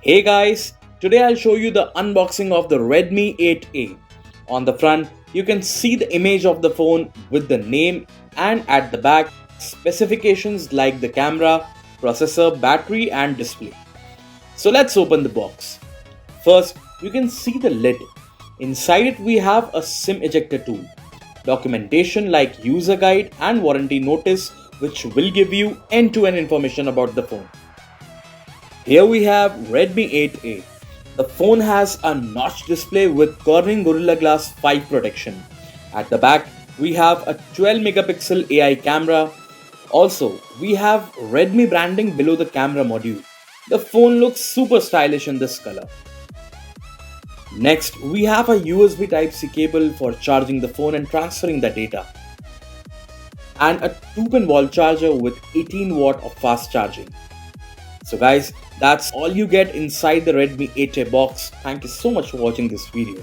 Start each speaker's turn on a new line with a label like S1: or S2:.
S1: Hey guys, today I'll show you the unboxing of the Redmi 8A. On the front, you can see the image of the phone with the name, and at the back, specifications like the camera, processor, battery and display. So let's open the box. First, you can see the lid. Inside it we have a SIM ejector tool, documentation like user guide and warranty notice which will give you end-to-end information about the phone. Here we have Redmi 8A. The phone has a notch display with Corning Gorilla Glass 5 protection. At the back, we have a 12 megapixel AI camera. Also, we have Redmi branding below the camera module. The phone looks super stylish in this color. Next, we have a USB Type-C cable for charging the phone and transferring the data. And a 2-pin wall charger with 18 watt of fast charging. So guys, that's all you get inside the Redmi 8A box. Thank you so much for watching this video.